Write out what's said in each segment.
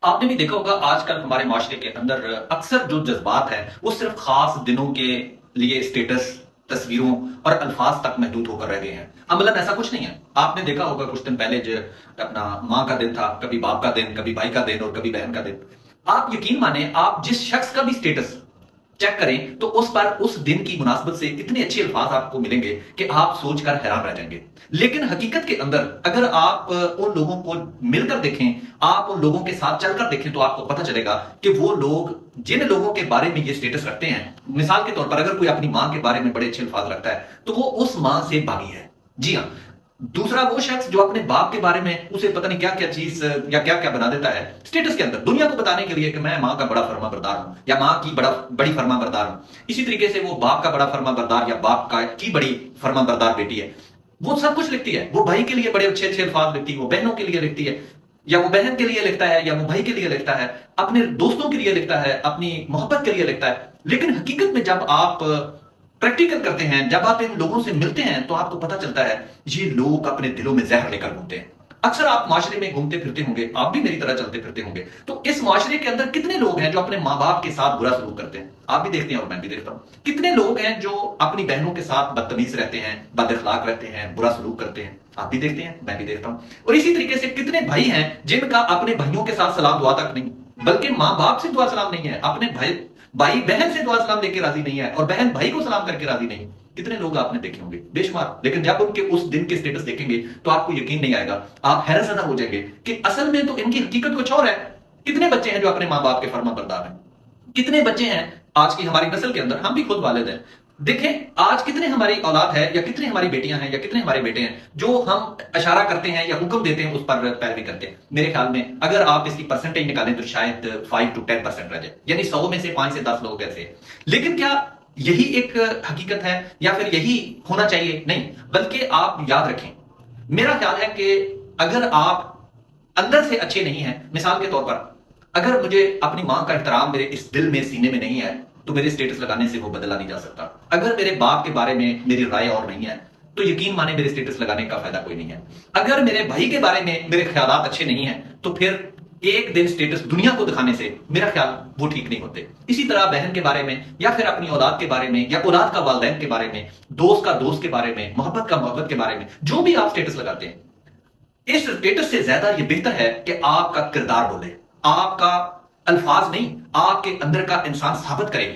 آپ نے بھی دیکھا ہوگا آج کل ہمارے معاشرے کے اندر اکثر جو جذبات ہیں وہ صرف خاص دنوں کے لیے اسٹیٹس، تصویروں اور الفاظ تک محدود ہو کر رہ گئے ہیں۔ عملاً ایسا کچھ نہیں ہے۔ آپ نے دیکھا ہوگا کچھ دن پہلے جو اپنا ماں کا دن تھا، کبھی باپ کا دن، کبھی بھائی کا دن اور کبھی بہن کا دن۔ آپ یقین مانیں، آپ جس شخص کا بھی اسٹیٹس چیک کریں تو اس پر اس دن کی مناسبت سے اتنے اچھے الفاظ آپ کو ملیں گے کہ آپ سوچ کر حیران رہ جائیں گے۔ لیکن حقیقت کے اندر اگر آپ ان لوگوں کو مل کر دیکھیں، آپ ان لوگوں کے ساتھ چل کر دیکھیں تو آپ کو پتہ چلے گا کہ وہ لوگ جن لوگوں کے بارے میں یہ اسٹیٹس رکھتے ہیں، مثال کے طور پر اگر کوئی اپنی ماں کے بارے میں بڑے اچھے الفاظ رکھتا ہے تو وہ اس ماں سے باغی ہے۔ جی ہاں، دوسرا وہ شخص جو اپنے باپ کے بارے میں اسے پتہ نہیں کیا کیا چیز یا کیا کیا بنا دیتا ہے اسٹیٹس کے اندر، دنیا کو بتانے کے لیے کہ میں ماں کا بڑا فرما بردار ہوں یا ماں کی بڑی فرما بردار ہوں۔ اسی طریقے سے وہ باپ کا بڑا فرما بردار یا باپ کی بڑی فرما بردار بیٹی ہے، وہ سب کچھ لکھتی ہے۔ وہ بھائی کے لیے بڑے اچھے اچھے الفاظ لکھتی ہے، وہ بہنوں کے لیے لکھتی ہے، یا وہ بہن کے لیے لکھتا ہے، یا وہ بھائی کے لیے لکھتا ہے، اپنے دوستوں کے لیے لکھتا ہے، اپنی محبت کے لیے لکھتا ہے۔ لیکن حقیقت میں جب آپ پریکٹیکل کرتے ہیں، جب آپ ان لوگوں سے ملتے ہیں تو آپ کو پتہ چلتا ہے یہ لوگ اپنے دلوں میں زہر لے کر گھومتے ہیں۔ اکثر آپ معاشرے میں گھومتے پھرتے ہوں گے، آپ بھی میری طرح چلتے پھرتے ہوں گے، تو اس معاشرے کے اندر کتنے لوگ ہیں جو اپنے ماں باپ کے ساتھ برا سلوک کرتے ہیں؟ آپ بھی دیکھتے ہیں اور میں بھی دیکھتا ہوں۔ کتنے لوگ ہیں جو اپنی بہنوں کے ساتھ بدتمیز رہتے ہیں، بد اخلاق رہتے ہیں، برا سلوک کرتے ہیں؟ آپ بھی دیکھتے ہیں، میں بھی دیکھتا ہوں۔ اور اسی طریقے سے کتنے بھائی ہیں جن کا اپنے بھائیوں کے ساتھ سلام دعا تک نہیں، بلکہ ماں باپ سے دعا سلام نہیں ہے، اپنے بھائی بہن سے دعا سلام لے کے راضی نہیں ہے، اور بہن بھائی کو سلام کر کے راضی نہیں۔ کتنے لوگ آپ نے دیکھے ہوں گے، بے شمار۔ لیکن جب ان کے اس دن کے سٹیٹس دیکھیں گے تو آپ کو یقین نہیں آئے گا، آپ حیرت زدہ ہو جائیں گے کہ اصل میں تو ان کی حقیقت کچھ اور ہے۔ کتنے بچے ہیں جو اپنے ماں باپ کے فرما بردار ہیں؟ کتنے بچے ہیں آج کی ہماری نسل کے اندر، ہم بھی خود والد ہیں، دیکھیں آج کتنے ہماری اولاد ہے، یا کتنے ہماری بیٹیاں ہیں، یا کتنے ہمارے بیٹے ہیں جو ہم اشارہ کرتے ہیں یا حکم دیتے ہیں اس پر پیروی کرتے ہیں۔ میرے خیال میں اگر آپ اس کی پرسنٹیج نکالیں تو شاید 5 to 10% رہ جائے، یعنی 100 میں سے 5 سے 10 لوگ ایسے۔ لیکن کیا یہی ایک حقیقت ہے یا پھر یہی ہونا چاہیے؟ نہیں، بلکہ آپ یاد رکھیں، میرا خیال ہے کہ اگر آپ اندر سے اچھے نہیں ہیں، مثال کے طور پر اگر مجھے اپنی ماں کا احترام میرے اس دل میں سینے میں نہیں ہے تو میرے اسٹیٹس لگانے سے وہ بدلا نہیں جا سکتا۔ اگر میرے باپ کے بارے میں میری رائے اور نہیں ہے تو یقین مانے میرے اسٹیٹس لگانے کا فائدہ کوئی نہیں ہے۔ اگر میرے بھائی کے بارے میں میرے خیالات اچھے نہیں ہیں تو پھر ایک دن اسٹیٹس دنیا کو دکھانے سے میرا خیال وہ ٹھیک نہیں ہوتے۔ اسی طرح بہن کے بارے میں یا پھر اپنی اولاد کے بارے میں یا اولاد کا والدین کے بارے میں، دوست کا دوست کے بارے میں، محبت کا محبت کے بارے میں، جو بھی آپ اسٹیٹس لگاتے ہیں، اس اسٹیٹس سے زیادہ یہ بہتر ہے کہ آپ کا کردار بولے، آپ کا الفاظ نہیں، آپ کے اندر کا انسان ثابت کرے۔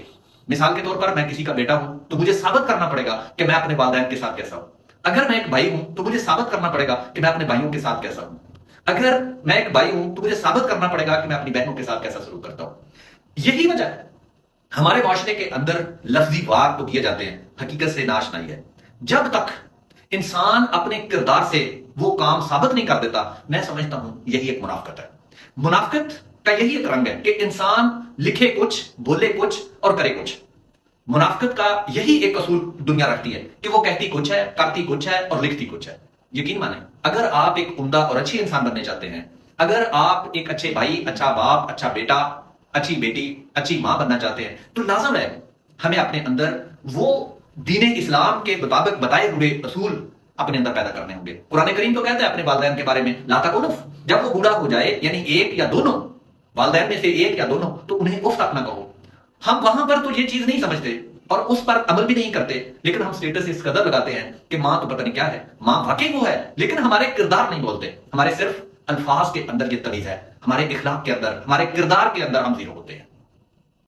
مثال کے طور پر میں کسی کا بیٹا ہوں تو مجھے ثابت کرنا پڑے گا کہ میں اپنے والدین کے ساتھ کیسا ہوں۔ اگر میں ایک بھائی ہوں تو مجھے ثابت کرنا پڑے گا کہ میں اپنے بھائیوں کے ساتھ کیسا ہوں۔ اگر میں ایک بھائی ہوں تو مجھے ثابت کرنا پڑے گا کہ میں اپنی بہنوں کے ساتھ کیسا سلوک کرتا ہوں۔ یہی وجہ ہے ہمارے معاشرے کے اندر لفظی وار تو دیے جاتے ہیں، حقیقت سے ناشنائی ہے۔ جب تک انسان اپنے کردار سے وہ کام ثابت نہیں کر دیتا، میں سمجھتا ہوں یہی ایک منافقت ہے۔ منافقت کا یہی ایک رنگ ہے کہ انسان لکھے کچھ، بولے کچھ اور کرے کچھ۔ منافقت کا یہی ایک اصول دنیا رکھتی ہے کہ وہ کہتی کچھ ہے، کرتی کچھ ہے اور لکھتی کچھ ہے۔ یقین مانیں، اگر آپ ایک عمدہ اور اچھی انسان بننے چاہتے ہیں، اگر آپ ایک اچھے بھائی، اچھا باپ، اچھا بیٹا، اچھی بیٹی، اچھی ماں بننا چاہتے ہیں تو لازم ہے ہمیں اپنے اندر وہ دین اسلام کے مطابق بتائے ہوئے اصول اپنے اندر پیدا کرنے ہوں گے۔ قرآن کریم تو کہتا ہے اپنے والدین کے بارے میں لا تقولف، جب وہ بوڑھا ہو جائے، یعنی ایک یا دونوں والدین میں سے ایک یا دونوں، تو انہیں اف تک نہ کہو۔ ہم وہاں پر تو یہ چیز نہیں سمجھتے اور اس پر عمل بھی نہیں کرتے، لیکن ہم اسٹیٹس اس قدر لگاتے ہیں کہ ماں تو پتہ نہیں کیا ہے، ماں واقعی وہ ہے، لیکن ہمارے کردار نہیں بولتے، ہمارے صرف الفاظ کے اندر یہ تمیز ہے، ہمارے اخلاق کے اندر، ہمارے کردار کے اندر ہم زیرو ہوتے ہیں۔